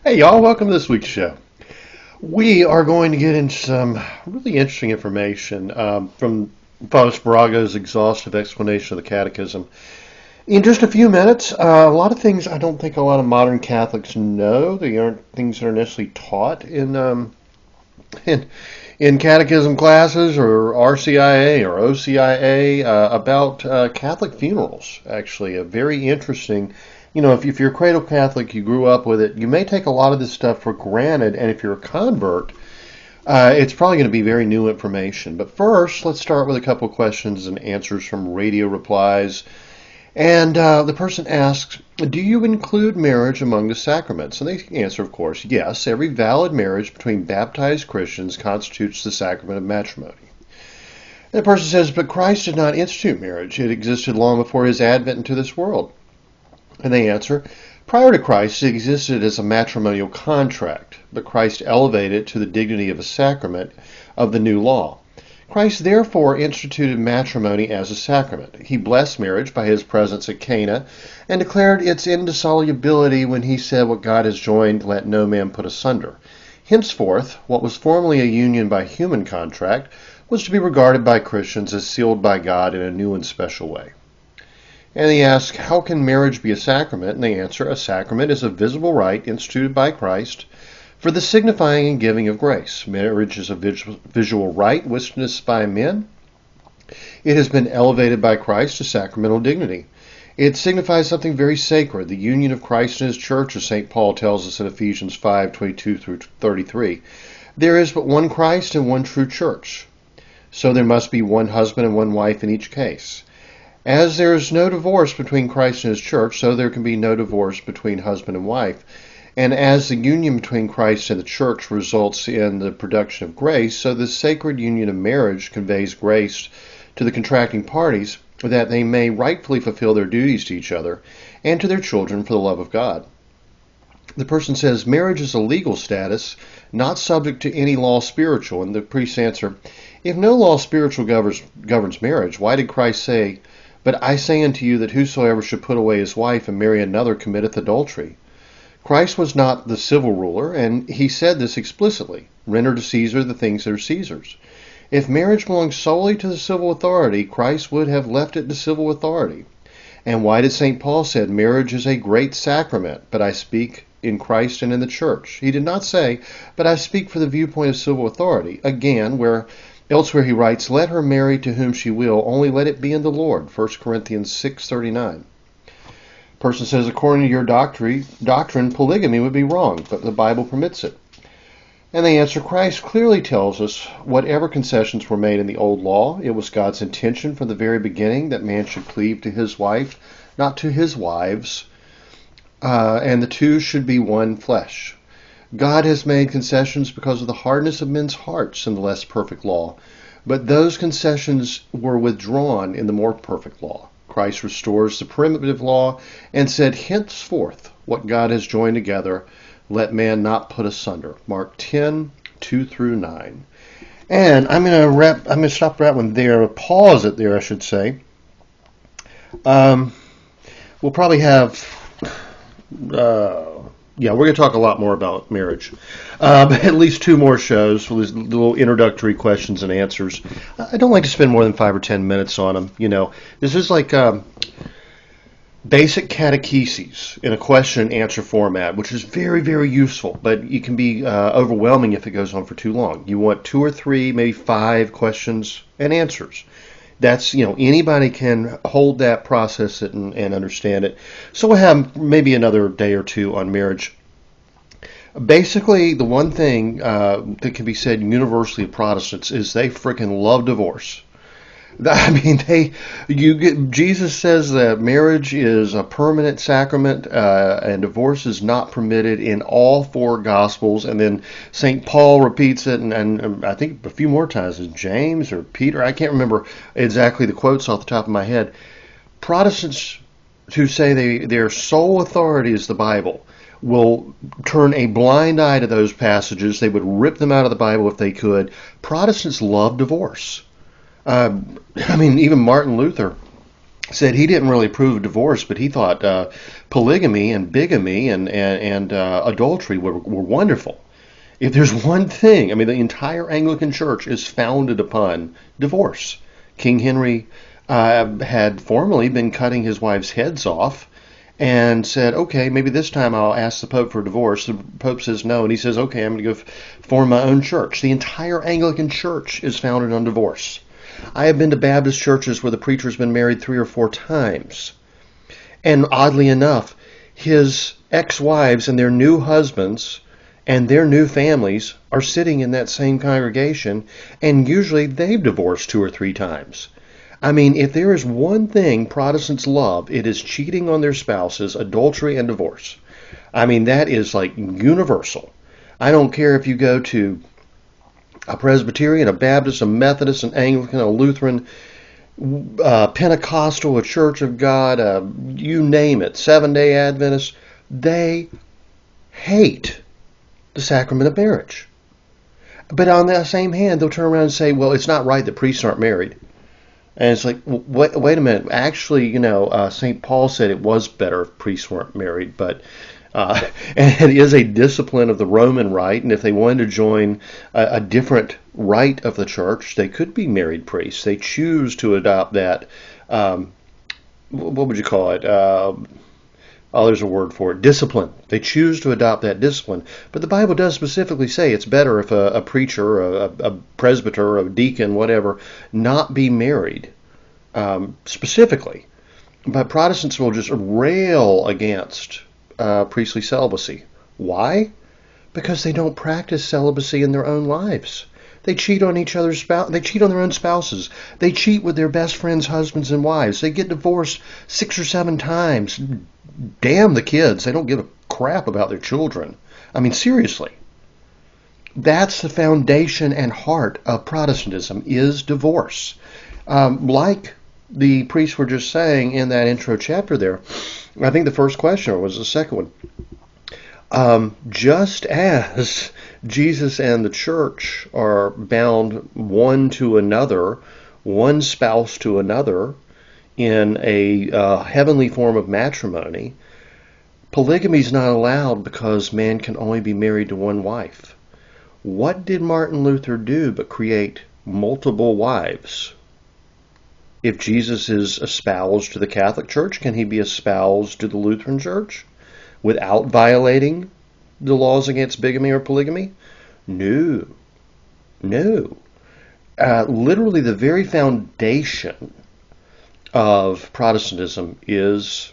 Hey y'all, welcome to this week's show. We are going to get into some really interesting information from Father Sparaga's exhaustive explanation of the Catechism. In just a few minutes, a lot of things I don't think a lot of modern Catholics know. They aren't things that are necessarily taught in, in catechism classes or RCIA or OCIA about Catholic funerals. Actually, a very interesting. If you're a cradle Catholic, you grew up with it, you may take a lot of this stuff for granted, and if you're a convert, it's probably going to be very new information. But first, let's start with a couple of questions and answers from radio replies. And the person asks, do you include marriage among the sacraments? And they answer, of course, yes. Every valid marriage between baptized Christians constitutes the sacrament of matrimony. And the person says, but Christ did not institute marriage. It existed long before his advent into this world. And they answer, prior to Christ, it existed as a matrimonial contract, but Christ elevated it to the dignity of a sacrament of the new law. Christ therefore instituted matrimony as a sacrament. He blessed marriage by his presence at Cana and declared its indissolubility when he said, what God has joined, let no man put asunder. Henceforth, what was formerly a union by human contract was to be regarded by Christians as sealed by God in a new and special way. And they ask, how can marriage be a sacrament? And they answer, a sacrament is a visible rite instituted by Christ for the signifying and giving of grace. Marriage is a visual rite witnessed by men. It has been elevated by Christ to sacramental dignity. It signifies something very sacred, the union of Christ and his church, as St. Paul tells us in Ephesians 5:22 through 33. There is but one Christ and one true church. So there must be one husband and one wife in each case. As there is no divorce between Christ and his church, so there can be no divorce between husband and wife. And as the union between Christ and the church results in the production of grace, so the sacred union of marriage conveys grace to the contracting parties that they may rightfully fulfill their duties to each other and to their children for the love of God. The person says, marriage is a legal status, not subject to any law spiritual. And the priest answer, if no law spiritual governs marriage, why did Christ say, but I say unto you that whosoever should put away his wife and marry another committeth adultery? Christ was not the civil ruler, and he said this explicitly, render to Caesar the things that are Caesar's. If marriage belongs solely to the civil authority, Christ would have left it to civil authority. And why did St. Paul said, marriage is a great sacrament, but I speak in Christ and in the church? He did not say, but I speak for the viewpoint of civil authority. Again, elsewhere he writes, let her marry to whom she will, only let it be in the Lord. 1 Corinthians 6:39. Person says, according to your doctrine, polygamy would be wrong, but the Bible permits it. And they answer, Christ clearly tells us whatever concessions were made in the old law, it was God's intention from the very beginning that man should cleave to his wife, not to his wives, and the two should be one flesh. God has made concessions because of the hardness of men's hearts in the less perfect law, but those concessions were withdrawn in the more perfect law. Christ restores the primitive law and said, henceforth, what God has joined together, let man not put asunder. Mark 10:2 through 9. And I'm going to stop that one there, pause it there, I should say. We'll probably have... we're going to talk a lot more about marriage. At least 2 more shows with these little introductory questions and answers. I don't like to spend more than 5 or 10 minutes on them. This is like basic catechesis in a question and answer format, which is very, very useful, but it can be overwhelming if it goes on for too long. You want 2 or 3, maybe 5 questions and answers. That's, anybody can hold that, process it, and understand it. So we'll have maybe another day or 2 on marriage. Basically, the one thing that can be said universally of Protestants is they freaking love divorce. I mean, Jesus says that marriage is a permanent sacrament, and divorce is not permitted in all 4 Gospels. And then St. Paul repeats it, and I think a few more times, is James or Peter. I can't remember exactly the quotes off the top of my head. Protestants who say their sole authority is the Bible will turn a blind eye to those passages. They would rip them out of the Bible if they could. Protestants love divorce. Even Martin Luther said he didn't really approve of divorce, but he thought polygamy and bigamy and adultery were wonderful. If there's one thing, I mean, the entire Anglican Church is founded upon divorce. King Henry had formerly been cutting his wife's heads off and said, okay, maybe this time I'll ask the Pope for a divorce. The Pope says no, and he says, okay, I'm going to go form my own church. The entire Anglican Church is founded on divorce. I have been to Baptist churches where the preacher's been married 3 or 4 times. And oddly enough, his ex-wives and their new husbands and their new families are sitting in that same congregation, and usually they've divorced 2 or 3 times. I mean, if there is one thing Protestants love, it is cheating on their spouses, adultery, and divorce. I mean, that is like universal. I don't care if you go to a Presbyterian, a Baptist, a Methodist, an Anglican, a Lutheran, Pentecostal, a Church of God, you name it, Seventh-day Adventist, they hate the sacrament of marriage. But on the same hand, they'll turn around and say, well, it's not right that priests aren't married. And it's like, wait a minute. Actually, St. Paul said it was better if priests weren't married, but and it is a discipline of the Roman rite, and if they wanted to join a different rite of the church, they could be married priests. They choose to adopt that, what would you call it? There's a word for it, discipline. They choose to adopt that discipline. But the Bible does specifically say it's better if a preacher, a presbyter, a deacon, whatever, not be married, specifically. But Protestants will just rail against priestly celibacy. Why? Because they don't practice celibacy in their own lives. They cheat on each other's spouse. They cheat on their own spouses. They cheat with their best friends' husbands and wives. They get divorced 6 or 7 times. Damn the kids. They don't give a crap about their children. I mean, seriously. That's the foundation and heart of Protestantism, is divorce. Like the priests were just saying in that intro chapter there, I think the first question was the second one. Just as Jesus and the church are bound one to another, one spouse to another, in a heavenly form of matrimony, polygamy is not allowed because man can only be married to one wife. What did Martin Luther do but create multiple wives? If Jesus is espoused to the Catholic Church, can he be espoused to the Lutheran Church without violating the laws against bigamy or polygamy? No. Literally the very foundation of Protestantism is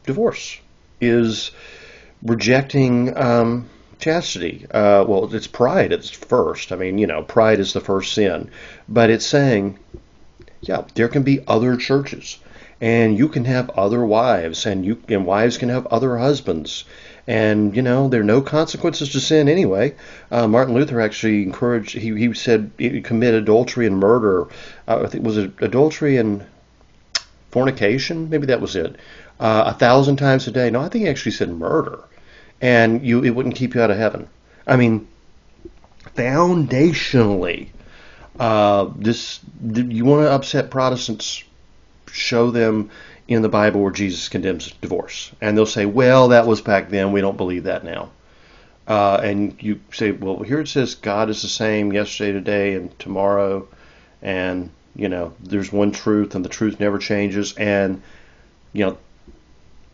divorce, is rejecting chastity. Well, it's pride at first. I mean, pride is the first sin. But it's saying, yeah, there can be other churches, and you can have other wives, and wives can have other husbands. And, there are no consequences to sin anyway. Martin Luther actually encouraged, he said, commit adultery and murder. I think, was it adultery and fornication? Maybe that was it. 1,000 times a day. No, I think he actually said murder. And it wouldn't keep you out of heaven. I mean, foundationally, you want to upset Protestants, show them in the Bible where Jesus condemns divorce. And they'll say, well, that was back then. We don't believe that now. And you say, well, here it says God is the same yesterday, today, and tomorrow. And, there's one truth, and the truth never changes. And,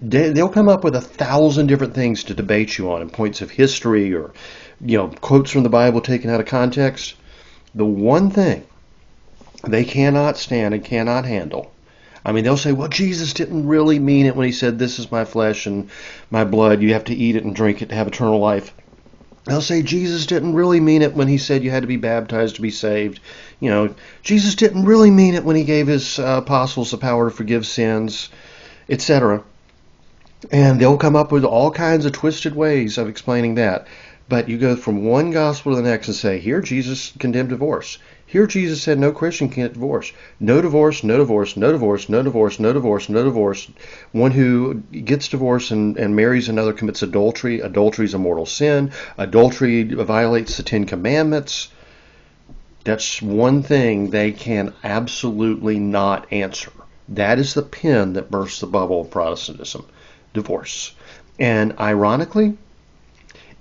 they'll come up with 1,000 different things to debate you on, and points of history or, quotes from the Bible taken out of context. The one thing they cannot stand and cannot handle, I mean, they'll say, well, Jesus didn't really mean it when he said, this is my flesh and my blood. You have to eat it and drink it to have eternal life. They'll say Jesus didn't really mean it when he said you had to be baptized to be saved. Jesus didn't really mean it when he gave his apostles the power to forgive sins, etc. And they'll come up with all kinds of twisted ways of explaining that. But you go from one gospel to the next and say, here Jesus condemned divorce. Here Jesus said no Christian can get divorced. No divorce, no divorce, no divorce, no divorce, no divorce, no divorce. One who gets divorced and marries another commits adultery. Adultery is a mortal sin. Adultery violates the 10 Commandments. That's one thing they can absolutely not answer. That is the pin that bursts the bubble of Protestantism, divorce. And ironically,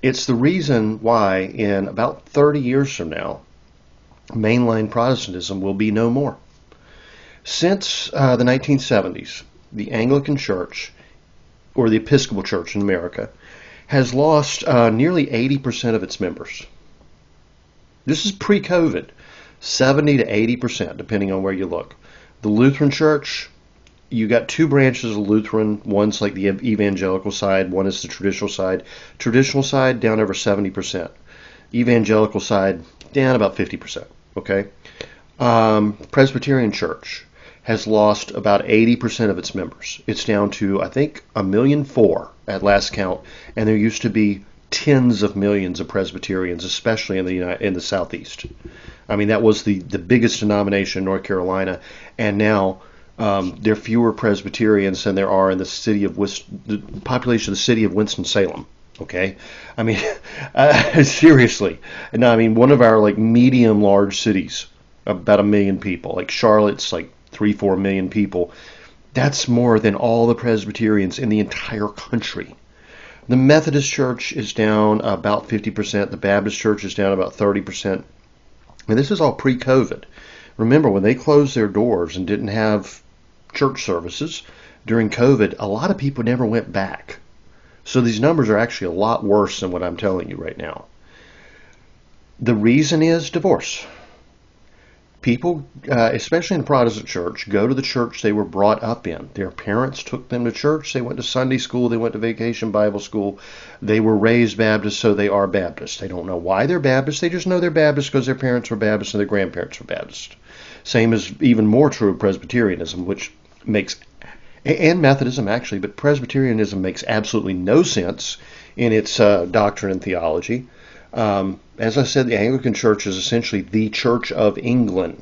it's the reason why in about 30 years from now, mainline Protestantism will be no more. Since the 1970s, the Anglican Church, or the Episcopal Church in America, has lost nearly 80% of its members. This is pre-COVID, 70 to 80%, depending on where you look. The Lutheran Church, you got two branches of Lutheran. One's like the evangelical side, one is the traditional side. Traditional side, down over 70%. Evangelical side, down about 50%. Okay? Presbyterian Church has lost about 80% of its members. It's down to, I think, 1.4 million at last count, and there used to be tens of millions of Presbyterians, especially in the Southeast. I mean, that was the biggest denomination in North Carolina, and now there are fewer Presbyterians than there are in the population of the city of Winston-Salem. Okay, I mean, seriously. No, I mean, one of our like medium large cities, about 1 million people, like Charlotte's like 3-4 million people. That's more than all the Presbyterians in the entire country. The Methodist Church is down about 50%. The Baptist Church is down about 30%. And this is all pre-COVID. Remember, when they closed their doors and didn't have church services during COVID, a lot of people never went back. So these numbers are actually a lot worse than what I'm telling you right now. The reason is divorce. People, especially in the Protestant church, go to the church they were brought up in. Their parents took them to church. They went to Sunday school. They went to vacation Bible school. They were raised Baptist, so they are Baptist. They don't know why they're Baptist. They just know they're Baptist because their parents were Baptist and their grandparents were Baptist. Same is even more true of Presbyterianism, which makes, and Methodism actually, but Presbyterianism makes absolutely no sense in its doctrine and theology. As I said, the Anglican Church is essentially the Church of England,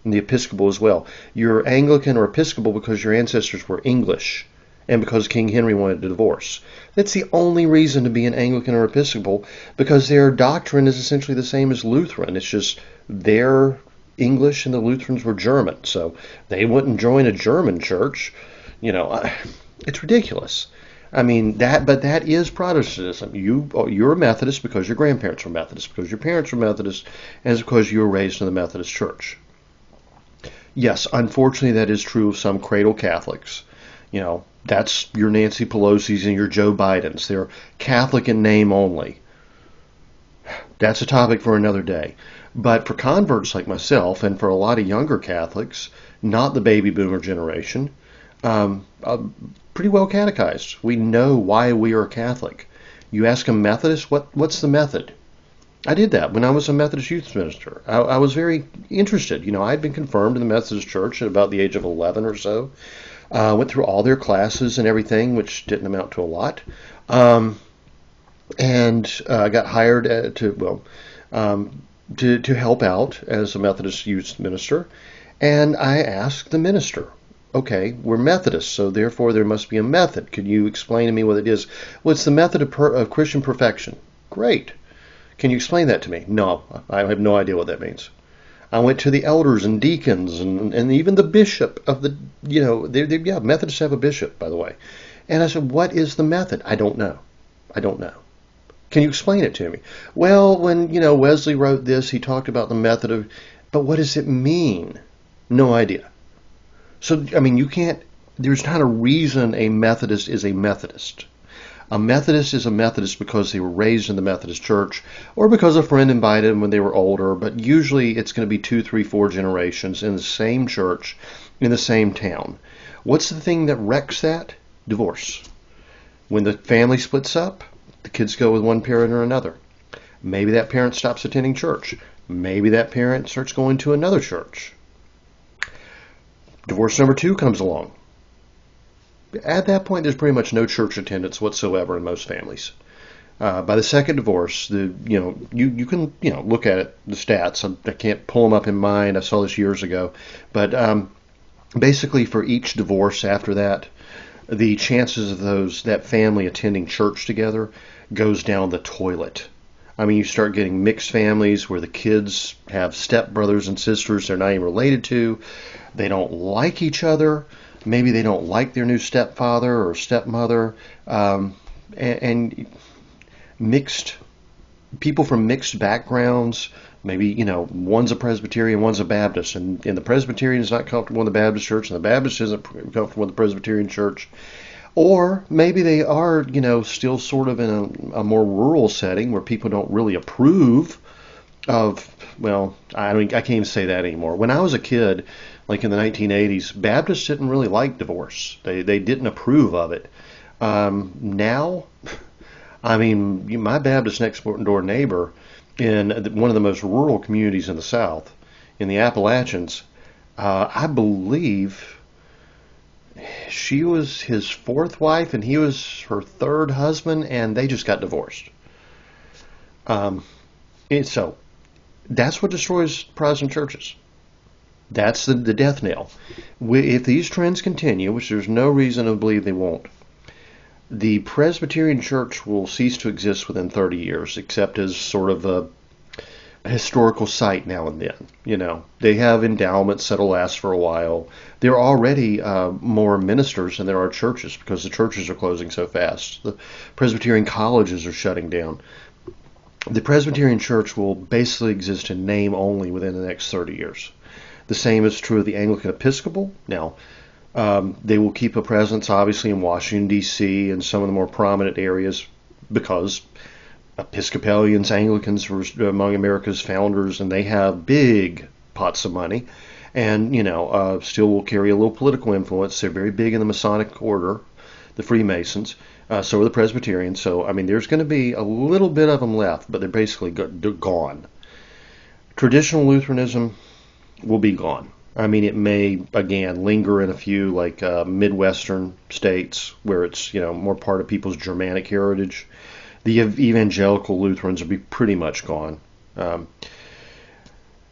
and the Episcopal as well. You're Anglican or Episcopal because your ancestors were English, and because King Henry wanted a divorce. That's the only reason to be an Anglican or Episcopal, because their doctrine is essentially the same as Lutheran. It's just they're English and the Lutherans were German, so they wouldn't join a German church. You know, it's ridiculous. I mean, but that is Protestantism. You're a Methodist because your grandparents were Methodist, because your parents were Methodist, and it's because you were raised in the Methodist Church. Yes, unfortunately, that is true of some cradle Catholics. You know, that's your Nancy Pelosi's and your Joe Bidens. They're Catholic in name only. That's a topic for another day. But for converts like myself, and for a lot of younger Catholics, not the baby boomer generation, pretty well catechized. We know why we are Catholic. You ask a Methodist, what's the method? I did that when I was a Methodist youth minister. I was very interested. You know, I'd been confirmed in the Methodist Church at about the age of 11 or so. Went through all their classes and everything, which didn't amount to a lot. And I got hired to help out as a Methodist youth minister. And I asked the minister, okay, we're Methodists, so therefore there must be a method. Can you explain to me what it is? Well, it's the method of Christian perfection. Great. Can you explain that to me? No, I have no idea what that means. I went to the elders and deacons and even the bishop of the, you know, Methodists have a bishop, by the way. And I said, what is the method? I don't know. Can you explain it to me? Well, when, you know, Wesley wrote this, he talked about the method of, but what does it mean? No idea. So, I mean, there's not a reason a Methodist is a Methodist. A Methodist is a Methodist because they were raised in the Methodist Church or because a friend invited them when they were older, but usually it's going to be 2, 3, 4 generations in the same church, in the same town. What's the thing that wrecks that? Divorce. When the family splits up, the kids go with one parent or another. Maybe that parent stops attending church. Maybe that parent starts going to another church. Divorce number 2 comes along. At that point, there's pretty much no church attendance whatsoever in most families. By the second divorce, you can look at it, the stats. I can't pull them up in mind. I saw this years ago, but basically for each divorce after that, the chances of that family attending church together goes down the toilet. I mean, you start getting mixed families where the kids have stepbrothers and sisters they're not even related to. They don't like each other. Maybe they don't like their new stepfather or stepmother. And mixed people from mixed backgrounds. Maybe, one's a Presbyterian, one's a Baptist, and the Presbyterian is not comfortable in the Baptist church, and the Baptist isn't comfortable in the Presbyterian church. Or maybe they are, still sort of in a more rural setting where people don't really approve of, well, I can't even say that anymore. When I was a kid, like in the 1980s, Baptists didn't really like divorce. They didn't approve of it. Now, I mean, my Baptist next door neighbor in one of the most rural communities in the South, in the Appalachians, I believe she was his fourth wife and he was her third husband, and they just got divorced. So that's what destroys Protestant churches. That's the death knell. If these trends continue, which there's no reason to believe they won't, the Presbyterian Church will cease to exist within 30 years, except as sort of a historical site now and then. They have endowments that'll last for a while. There are already more ministers than there are churches because the churches are closing so fast. The Presbyterian colleges are shutting down. The Presbyterian Church will basically exist in name only within the next 30 years. The same is true of the Anglican Episcopal. Now, they will keep a presence, obviously, in Washington, D.C. and some of the more prominent areas because Episcopalians, Anglicans were among America's founders, and they have big pots of money and, still will carry a little political influence. They're very big in the Masonic order, the Freemasons. So are the Presbyterians. So, I mean, there's going to be a little bit of them left, but they're basically gone. Traditional Lutheranism will be gone. I mean, it may, again, linger in a few, like Midwestern states where it's, more part of people's Germanic heritage. The evangelical Lutherans will be pretty much gone.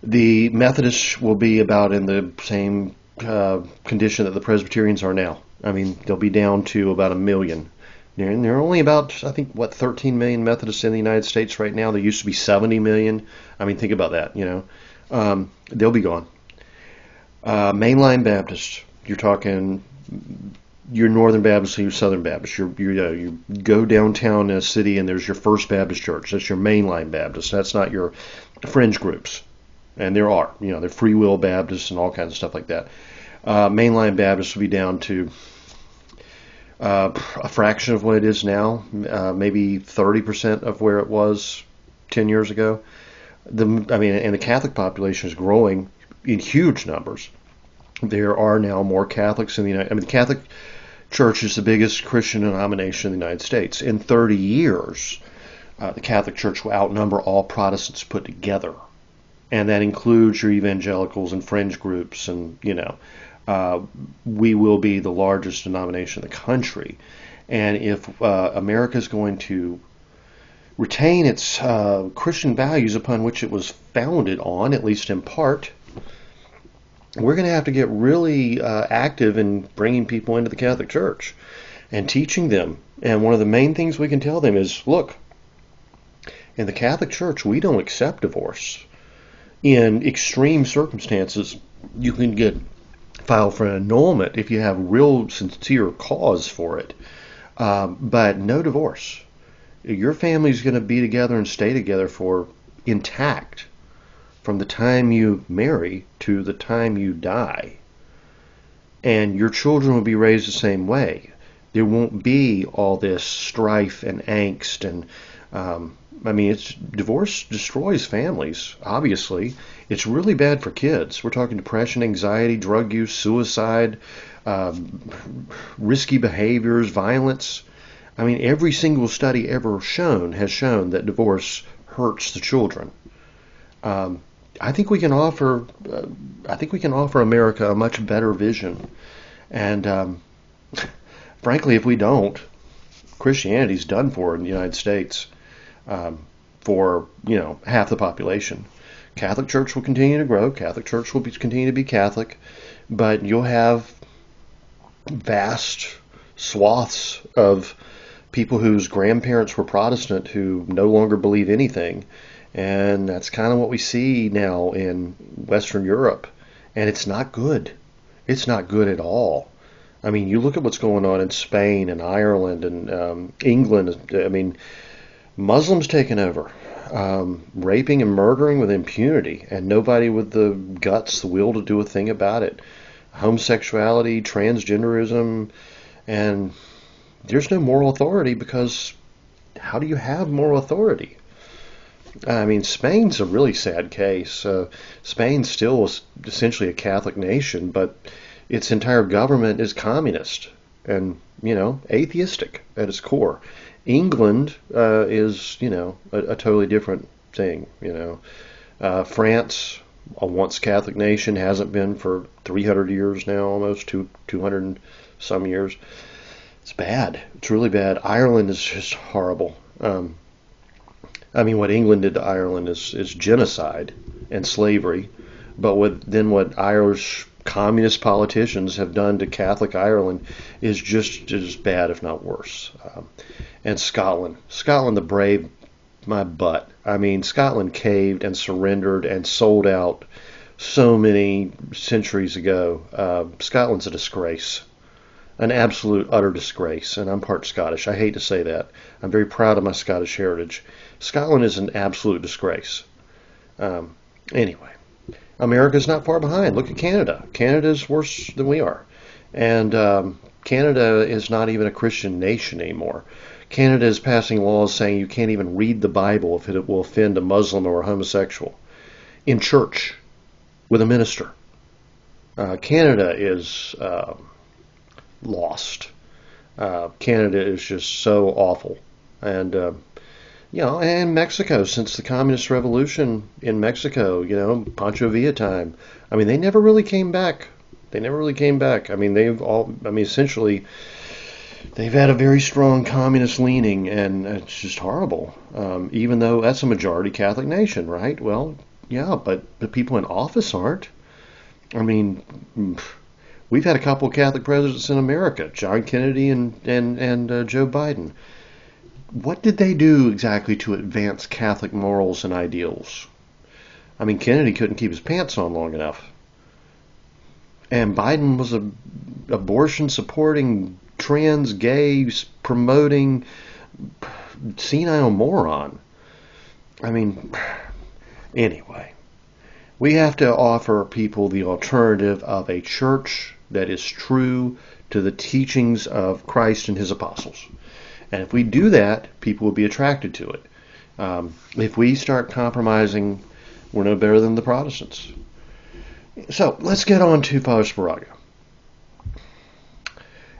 The Methodists will be about in the same condition that the Presbyterians are now. I mean, they'll be down to about 1 million. And there are only about, I think, 13 million Methodists in the United States right now. There used to be 70 million. I mean, think about that, They'll be gone. Mainline Baptist, you're talking your Northern Baptist and your Southern Baptist. You go downtown in a city and there's your First Baptist Church. That's your Mainline Baptist. That's not your fringe groups. And there are, they're Free Will Baptists and all kinds of stuff like that. Mainline Baptist will be down to a fraction of what it is now, maybe 30% of where it was 10 years ago. And the Catholic population is growing in huge numbers. There are now more Catholics in the United States. The Catholic Church is the biggest Christian denomination in the United States. In 30 years, the Catholic Church will outnumber all Protestants put together. And that includes your evangelicals and fringe groups. And, we will be the largest denomination in the country. And if America is going to retain its Christian values upon which it was founded on, at least in part, we're going to have to get really active in bringing people into the Catholic Church and teaching them. And one of the main things we can tell them is, look, in the Catholic Church, we don't accept divorce. In extreme circumstances, you can file for an annulment if you have real sincere cause for it. But no divorce. Your family's going to be together and stay together for intact from the time you marry to the time you die. And your children will be raised the same way. There won't be all this strife and angst. And divorce destroys families, obviously. It's really bad for kids. We're talking depression, anxiety, drug use, suicide, risky behaviors, violence. Every single study ever has shown that divorce hurts the children. I think we can offer America a much better vision, and frankly, if we don't, Christianity's done for in the United States. For half the population, Catholic Church will continue to grow. Catholic Church will continue to be Catholic, but you'll have vast swaths of people whose grandparents were Protestant who no longer believe anything. And that's kind of what we see now in Western Europe. And it's not good. It's not good at all. I mean, you look at what's going on in Spain and Ireland and England. I mean, Muslims taking over, raping and murdering with impunity, and nobody with the guts, the will to do a thing about it. Homosexuality, transgenderism, and there's no moral authority because how do you have moral authority? I mean, Spain's a really sad case. Spain still is essentially a Catholic nation, but its entire government is communist and, atheistic at its core. England is, a totally different thing. France, a once Catholic nation, hasn't been for 300 years now, almost 200 and some years. It's bad. It's really bad. Ireland is just horrible. I mean, what England did to Ireland is genocide and slavery, but what Irish communist politicians have done to Catholic Ireland is just as bad, if not worse. And Scotland, the brave, my butt. I mean, Scotland caved and surrendered and sold out so many centuries ago. Scotland's a disgrace. An absolute, utter disgrace, and I'm part Scottish. I hate to say that. I'm very proud of my Scottish heritage. Scotland is an absolute disgrace. Anyway, America's not far behind. Look at Canada. Canada's worse than we are. And Canada is not even a Christian nation anymore. Canada is passing laws saying you can't even read the Bible if it will offend a Muslim or a homosexual in church with a minister. Canada is lost. Canada is just so awful. And, and Mexico, since the Communist Revolution in Mexico, Pancho Villa time, I mean, they never really came back. I mean, essentially, they've had a very strong communist leaning, and it's just horrible. Even though that's a majority Catholic nation, right? Well, yeah, but the people in office aren't. I mean, we've had a couple of Catholic presidents in America, John Kennedy and Joe Biden. What did they do exactly to advance Catholic morals and ideals? I mean, Kennedy couldn't keep his pants on long enough. And Biden was a abortion-supporting, trans, gay, promoting, senile moron. I mean, anyway, we have to offer people the alternative of a church that is true to the teachings of Christ and his apostles. And if we do that, people will be attracted to it. If we start compromising, we're no better than the Protestants. So let's get on to Father Sparaga.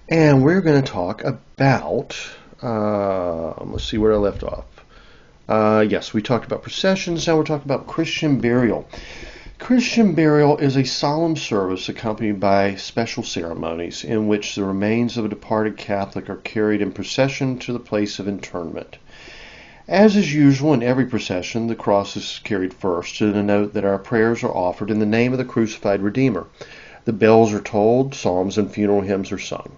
And we're going to talk about, let's see where I left off. Yes, we talked about processions. Now we're talking about Christian burial. Christian burial is a solemn service accompanied by special ceremonies in which the remains of a departed Catholic are carried in procession to the place of interment. As is usual in every procession, the cross is carried first to denote that our prayers are offered in the name of the crucified Redeemer. The bells are tolled, psalms and funeral hymns are sung.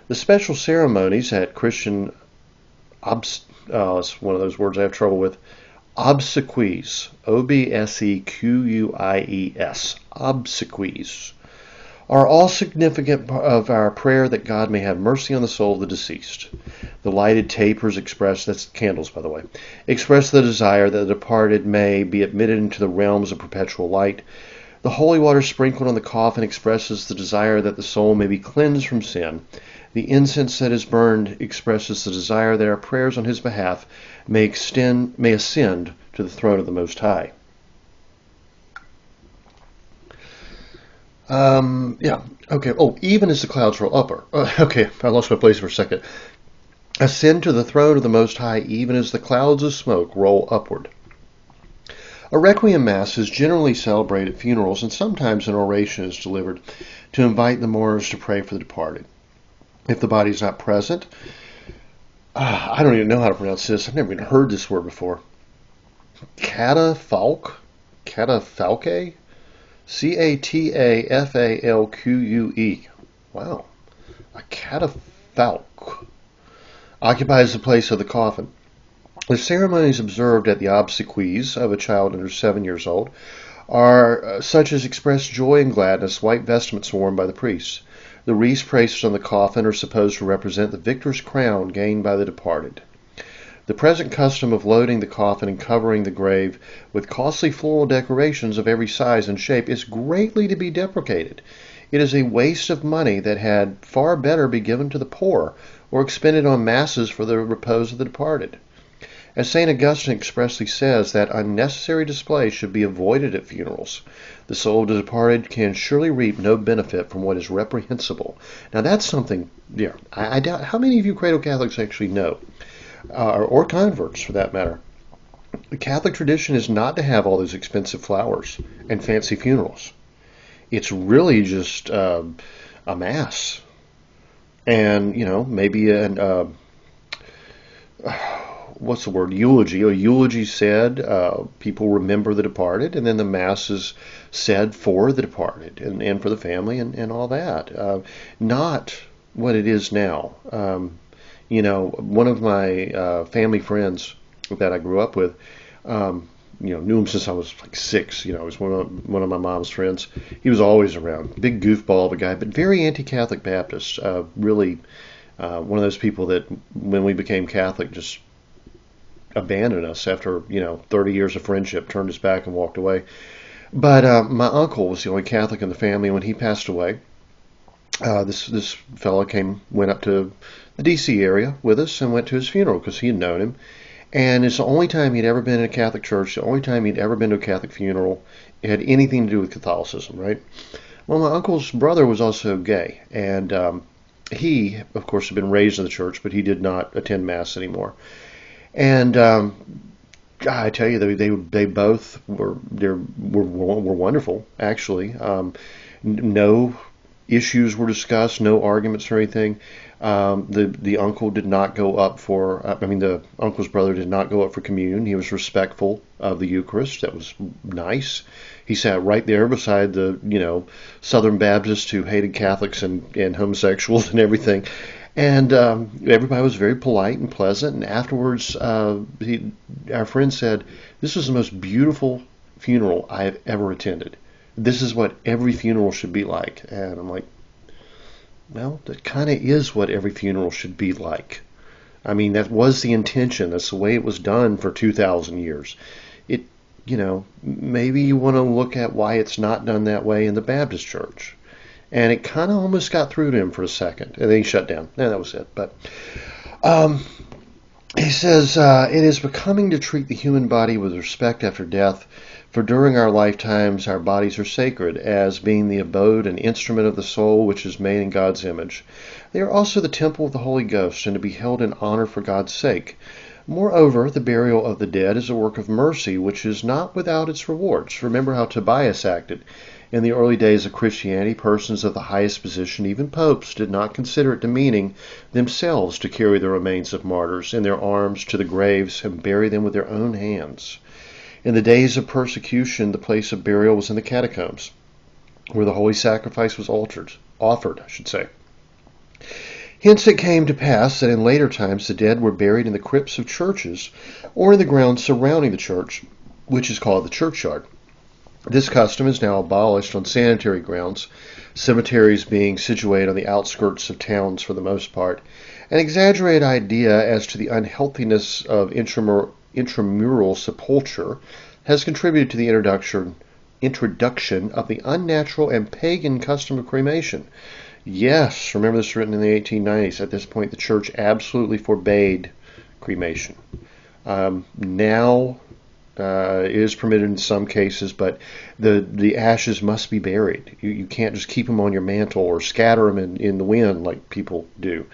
The special ceremonies at Christian it's one of those words I have trouble with. Obsequies, obsequies, obsequies, are all significant of our prayer that God may have mercy on the soul of the deceased. The lighted tapers express, that's candles by the way, express the desire that the departed may be admitted into the realms of perpetual light. The holy water sprinkled on the coffin expresses the desire that the soul may be cleansed from sin. The incense that is burned expresses the desire that our prayers on his behalf may ascend to the throne of the Most High. Okay. Oh, even as the clouds roll upward. Okay, I lost my place for a second. Ascend to the throne of the Most High, even as the clouds of smoke roll upward. A requiem mass is generally celebrated at funerals, and sometimes an oration is delivered to invite the mourners to pray for the departed. If the body is not present, I don't even know how to pronounce this. I've never even heard this word before. Catafalque? Catafalque? Catafalque. Wow. A catafalque. occupies the place of the coffin. The ceremonies observed at the obsequies of a child under 7 years old are such as express joy and gladness. White vestments worn by the priests. The wreaths placed on the coffin are supposed to represent the victor's crown gained by the departed. The present custom of loading the coffin and covering the grave with costly floral decorations of every size and shape is greatly to be deprecated. It is a waste of money that had far better be given to the poor or expended on masses for the repose of the departed. As St. Augustine expressly says, that unnecessary display should be avoided at funerals. The soul of the departed can surely reap no benefit from what is reprehensible. Now that's something, I doubt how many of you cradle Catholics actually know, or converts for that matter. The Catholic tradition is not to have all those expensive flowers and fancy funerals. It's really just a mass, and maybe an what's the word? Eulogy. A eulogy said. People remember the departed, and then the mass is said for the departed and for the family and all that. Not what it is now. One of my family friends that I grew up with, knew him since I was like 6. He was one of my mom's friends. He was always around. Big goofball of a guy, but very anti-Catholic Baptist. Really, one of those people that when we became Catholic just abandoned us after 30 years of friendship, turned his back and walked away. But my uncle was the only Catholic in the family. When he passed away, this fellow went up to the D.C. area with us and went to his funeral because he had known him. And it's the only time he'd ever been in a Catholic church, the only time he'd ever been to a Catholic funeral. It had anything to do with Catholicism, right? Well, my uncle's brother was also gay, and he, of course, had been raised in the church, but he did not attend Mass anymore. And I tell you, they both were wonderful, actually. No issues were discussed, no arguments or anything. The uncle did not go up for, the uncle's brother did not go up for communion. He was respectful of the Eucharist. That was nice. He sat right there beside the, Southern Baptists who hated Catholics and homosexuals and everything. And everybody was very polite and pleasant. And afterwards, our friend said, "This was the most beautiful funeral I have ever attended. This is what every funeral should be like." And I'm like, well, that kind of is what every funeral should be like. I mean, that was the intention. That's the way it was done for 2,000 years. Maybe you want to look at why it's not done that way in the Baptist church. And it kind of almost got through to him for a second. And then he shut down. And that was it. But he says, it is becoming to treat the human body with respect after death, for during our lifetimes our bodies are sacred, as being the abode and instrument of the soul which is made in God's image. They are also the temple of the Holy Ghost, and to be held in honor for God's sake. Moreover, the burial of the dead is a work of mercy, which is not without its rewards. Remember how Tobias acted. In the early days of Christianity, persons of the highest position, even popes, did not consider it demeaning themselves to carry the remains of martyrs in their arms to the graves and bury them with their own hands. In the days of persecution, the place of burial was in the catacombs, where the holy sacrifice was offered. Hence it came to pass that in later times the dead were buried in the crypts of churches or in the grounds surrounding the church, which is called the churchyard. This custom is now abolished on sanitary grounds, cemeteries being situated on the outskirts of towns for the most part. An exaggerated idea as to the unhealthiness of intramural sepulture has contributed to the introduction of the unnatural and pagan custom of cremation. Yes, remember this written in the 1890s. At this point, the church absolutely forbade cremation. Now it is permitted in some cases, but the ashes must be buried. You can't just keep them on your mantle or scatter them in the wind like people do.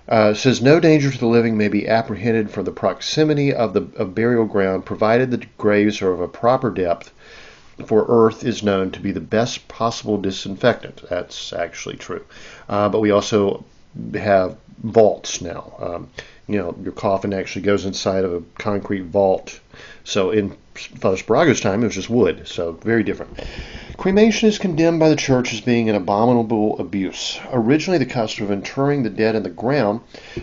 It says, no danger to the living may be apprehended from the proximity of burial ground, provided the graves are of a proper depth, for earth is known to be the best possible disinfectant. That's actually true. But we also have vaults now. your coffin actually goes inside of a concrete vault. So in Father Sparaga's time, it was just wood, so very different. Cremation is condemned by the Church as being an abominable abuse. Originally, the custom of interring the dead in the ground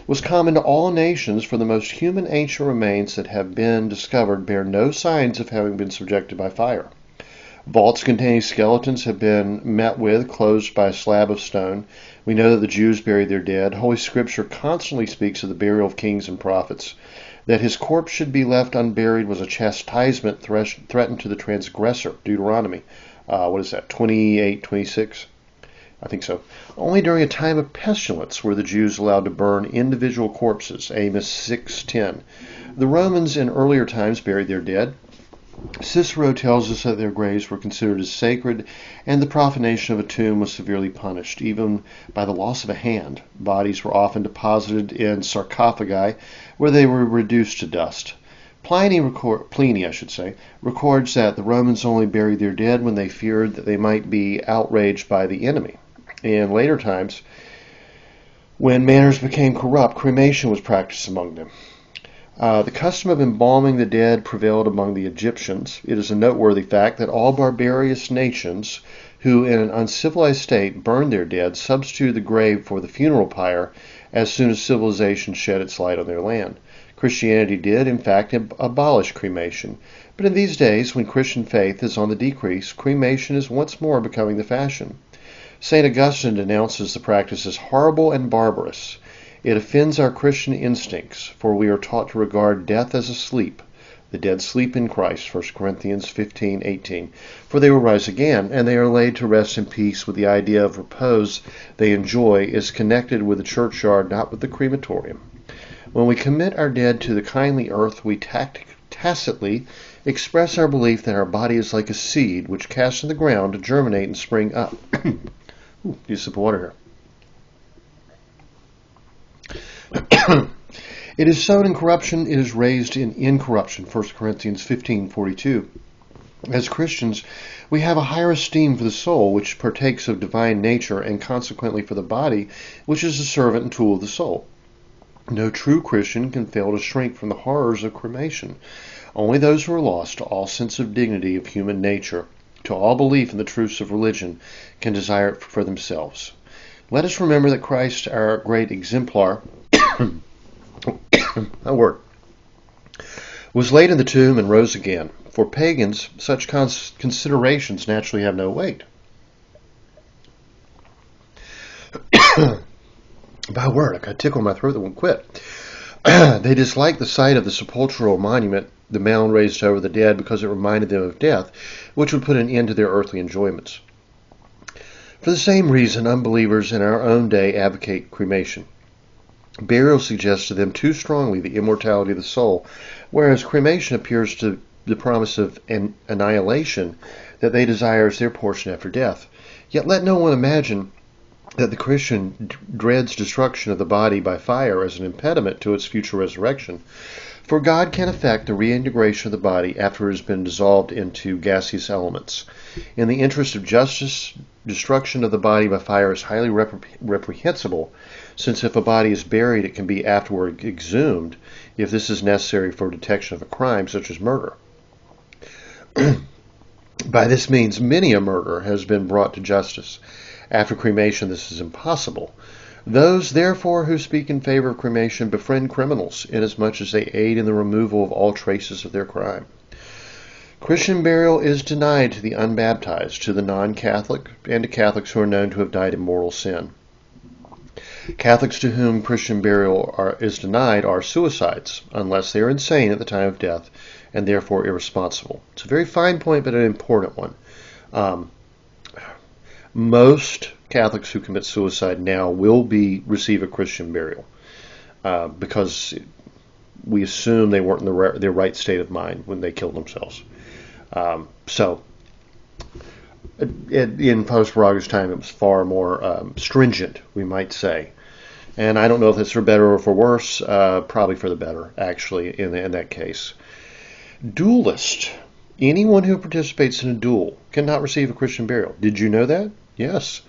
was common to all nations, for the most human ancient remains that have been discovered bear no signs of having been subjected by fire. Vaults containing skeletons have been met with, closed by a slab of stone. We know that the Jews buried their dead. Holy Scripture constantly speaks of the burial of kings and prophets. That his corpse should be left unburied was a chastisement threatened to the transgressor. Deuteronomy, 28:26? I think so. Only during a time of pestilence were the Jews allowed to burn individual corpses. Amos 6:10. The Romans in earlier times buried their dead. Cicero tells us that their graves were considered as sacred, and the profanation of a tomb was severely punished, even by the loss of a hand. Bodies were often deposited in sarcophagi, where they were reduced to dust. Pliny records that the Romans only buried their dead when they feared that they might be outraged by the enemy. In later times, when manners became corrupt, cremation was practiced among them. The custom of embalming the dead prevailed among the Egyptians. It is a noteworthy fact that all barbarous nations who in an uncivilized state burned their dead substituted the grave for the funeral pyre as soon as civilization shed its light on their land. Christianity did, in fact, abolish cremation. But in these days, when Christian faith is on the decrease, cremation is once more becoming the fashion. St. Augustine denounces the practice as horrible and barbarous. It offends our Christian instincts, for we are taught to regard death as a sleep. The dead sleep in Christ, 1 Corinthians 15:18. For they will rise again, and they are laid to rest in peace. With the idea of repose they enjoy is connected with the churchyard, not with the crematorium. When we commit our dead to the kindly earth, we tacitly express our belief that our body is like a seed which cast in the ground to germinate and spring up. Ooh, need a sip of water here. It is sown in corruption, it is raised in incorruption, 1 Corinthians 15:42. As Christians, we have a higher esteem for the soul, which partakes of divine nature, and consequently for the body, which is the servant and tool of the soul. No true Christian can fail to shrink from the horrors of cremation. Only those who are lost to all sense of dignity of human nature, to all belief in the truths of religion, can desire it for themselves. Let us remember that Christ, our great exemplar, was laid in the tomb and rose again. For pagans, such considerations naturally have no weight. By word, I got a tickle in my throat that won't quit. They disliked the sight of the sepulchral monument, the mound raised over the dead, because it reminded them of death, which would put an end to their earthly enjoyments. For the same reason, unbelievers in our own day advocate cremation. Burial suggests to them too strongly the immortality of the soul, whereas cremation appears to the promise of an annihilation that they desire as their portion after death. Yet let no one imagine that the Christian dreads destruction of the body by fire as an impediment to its future resurrection. For God can effect the reintegration of the body after it has been dissolved into gaseous elements. In the interest of justice, destruction of the body by fire is highly reprehensible, since if a body is buried, it can be afterward exhumed if this is necessary for detection of a crime such as murder. By this means, many a murder has been brought to justice. After cremation, this is impossible. Those, therefore, who speak in favor of cremation befriend criminals, inasmuch as they aid in the removal of all traces of their crime. Christian burial is denied to the unbaptized, to the non-Catholic, and to Catholics who are known to have died in mortal sin. Catholics to whom Christian burial is denied are suicides, unless they are insane at the time of death, and therefore irresponsible. It's a very fine point, but an important one. Most Catholics who commit suicide now will receive a Christian burial because we assume they weren't in their right state of mind when they killed themselves. In Father Sparaga's time, it was far more stringent, we might say. And I don't know if it's for better or for worse. Probably for the better, actually, in that case. Duelist. Anyone who participates in a duel cannot receive a Christian burial. Did you know that? Yes.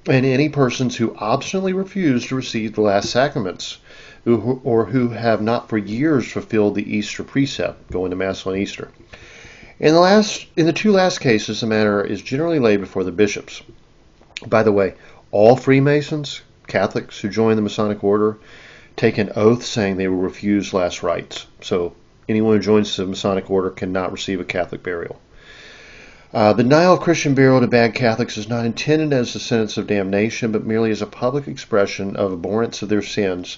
And any persons who obstinately refuse to receive the last sacraments or who have not for years fulfilled the Easter precept, going to Mass on Easter. In the two last cases, the matter is generally laid before the bishops. By the way, all Freemasons, Catholics who join the Masonic Order, take an oath saying they will refuse last rites. So anyone who joins the Masonic Order cannot receive a Catholic burial. The denial of Christian burial to bad Catholics is not intended as a sentence of damnation, but merely as a public expression of abhorrence of their sins,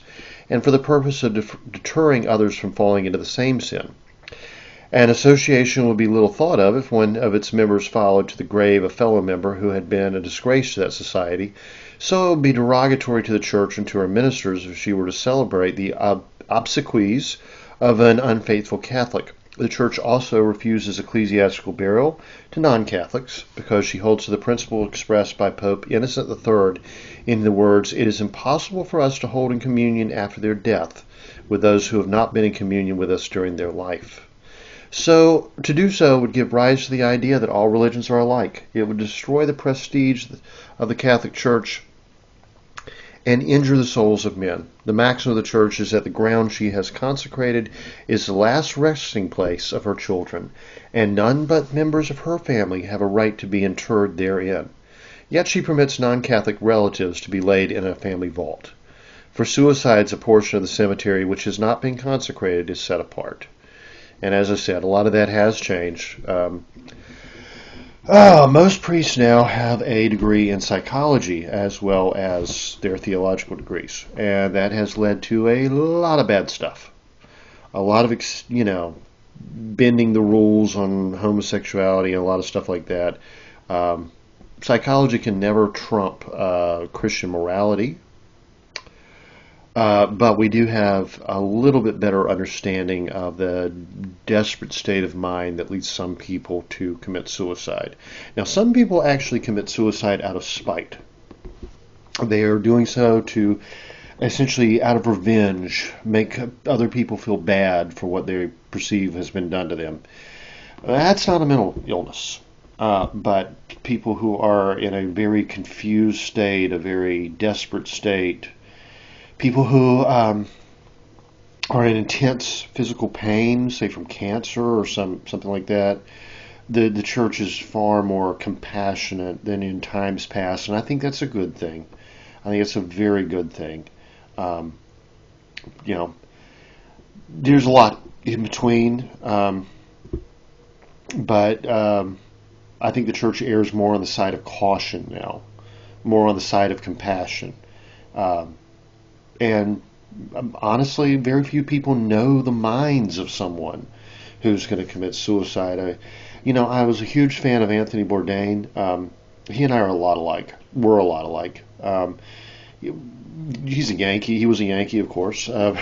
and for the purpose of deterring others from falling into the same sin. An association would be little thought of if one of its members followed to the grave a fellow member who had been a disgrace to that society, so it would be derogatory to the Church and to her ministers if she were to celebrate the obsequies of an unfaithful Catholic. The Church also refuses ecclesiastical burial to non-Catholics because she holds to the principle expressed by Pope Innocent III in the words, "It is impossible for us to hold in communion after their death with those who have not been in communion with us during their life." So, to do so would give rise to the idea that all religions are alike. It would destroy the prestige of the Catholic Church and injure the souls of men. The maxim of the Church is that the ground she has consecrated is the last resting place of her children, and none but members of her family have a right to be interred therein. Yet she permits non-Catholic relatives to be laid in a family vault. For suicides, a portion of the cemetery which has not been consecrated is set apart. And as I said, a lot of that has changed. Most priests now have a degree in psychology as well as their theological degrees. And that has led to a lot of bad stuff. A lot of, bending the rules on homosexuality and a lot of stuff like that. Psychology can never trump Christian morality. But we do have a little bit better understanding of the desperate state of mind that leads some people to commit suicide. Now, some people actually commit suicide out of spite. They are doing so to essentially, out of revenge, make other people feel bad for what they perceive has been done to them. That's not a mental illness. But people who are in a very confused state, a very desperate state, people who are in intense physical pain, say from cancer or something like that, the Church is far more compassionate than in times past, and I think that's a good thing. I think it's a very good thing. There's a lot in between, but I think the Church errs more on the side of caution now, more on the side of compassion. And honestly, very few people know the minds of someone who's going to commit suicide. I was a huge fan of Anthony Bourdain. He and I are a lot alike. We're a lot alike. He's a Yankee. He was a Yankee, of course, from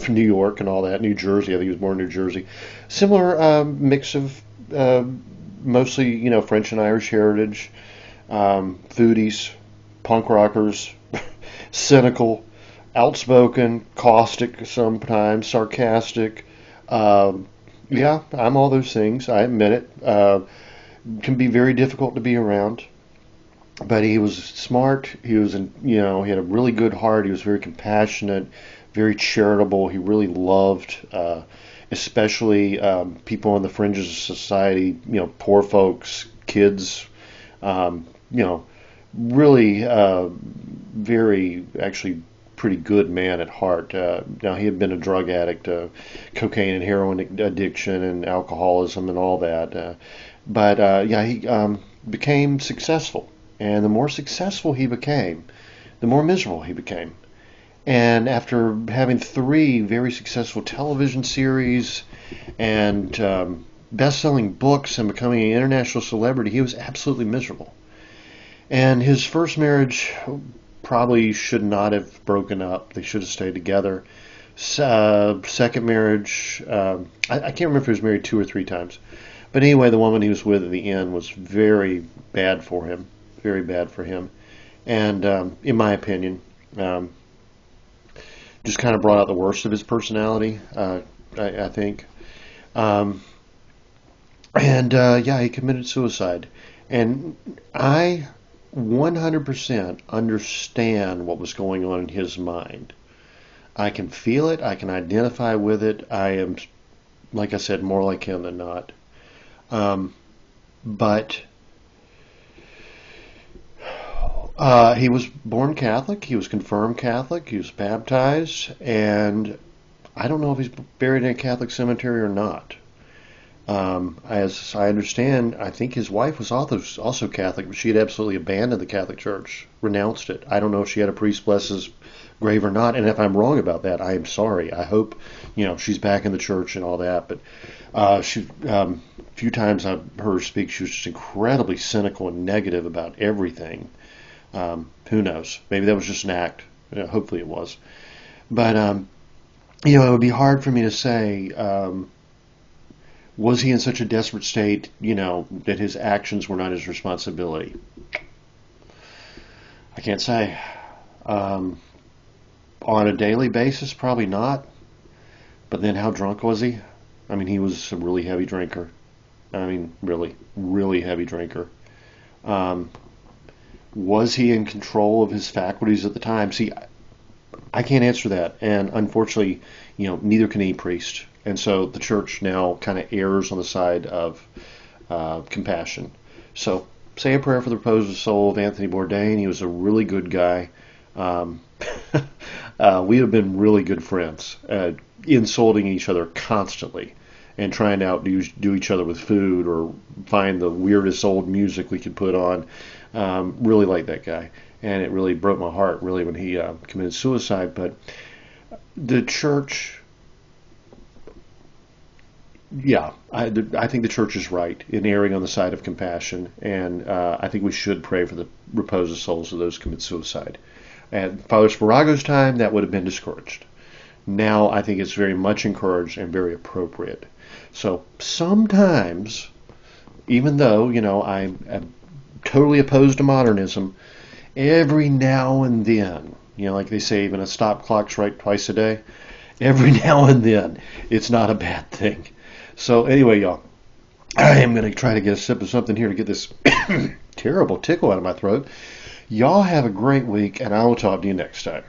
New York and all that. New Jersey. I think he was born in New Jersey. Similar mix of mostly, French and Irish heritage, foodies, punk rockers, cynical, outspoken, caustic sometimes, sarcastic. Yeah, I'm all those things. I admit it. Can be very difficult to be around. But he was smart. He was, he had a really good heart. He was very compassionate, very charitable. He really loved, especially people on the fringes of society. Poor folks, kids. Really very actually pretty good man at heart. Now, he had been a drug addict, cocaine and heroin addiction and alcoholism and all that. But he became successful. And the more successful he became, the more miserable he became. And after having 3 very successful television series and best-selling books and becoming an international celebrity, he was absolutely miserable. And his first marriage probably should not have broken up. They should have stayed together. Second marriage, I can't remember if he was married 2 or 3 times. But anyway, the woman he was with at the end was very bad for him. Very bad for him. And in my opinion, just kind of brought out the worst of his personality, I think. He committed suicide. And I 100% understand what was going on in his mind. I can feel it. I can identify with it. I am, like I said, more like him than not. But he was born Catholic. He was confirmed Catholic. He was baptized, and I don't know if he's buried in a Catholic cemetery or not. As I understand, I think his wife was also Catholic, but she had absolutely abandoned the Catholic Church, renounced it. I don't know if she had a priest bless his grave or not, and if I'm wrong about that, I am sorry. I hope, she's back in the church and all that. But a few times I've heard her speak, she was just incredibly cynical and negative about everything. Who knows? Maybe that was just an act. Hopefully it was. But it would be hard for me to say. Was he in such a desperate state, that his actions were not his responsibility? I can't say. On a daily basis, probably not. But then how drunk was he? I mean, he was a really heavy drinker. I mean, really, really heavy drinker. Was he in control of his faculties at the time? See, I can't answer that. And unfortunately, neither can any priest. And so the church now kind of errs on the side of compassion. So say a prayer for the reposed soul of Anthony Bourdain. He was a really good guy. We have been really good friends, insulting each other constantly and trying to outdo each other with food or find the weirdest old music we could put on. Really like that guy. And it really broke my heart, really, when he committed suicide. But the church... Yeah, I think the church is right in erring on the side of compassion, and I think we should pray for the repose of souls of those who commit suicide. At Father Sparago's time, that would have been discouraged. Now, I think it's very much encouraged and very appropriate. So sometimes, even though, I'm totally opposed to modernism, every now and then, like they say, even a stop clock's right twice a day, every now and then, it's not a bad thing. So anyway, y'all, I am going to try to get a sip of something here to get this terrible tickle out of my throat. Y'all have a great week, and I will talk to you next time.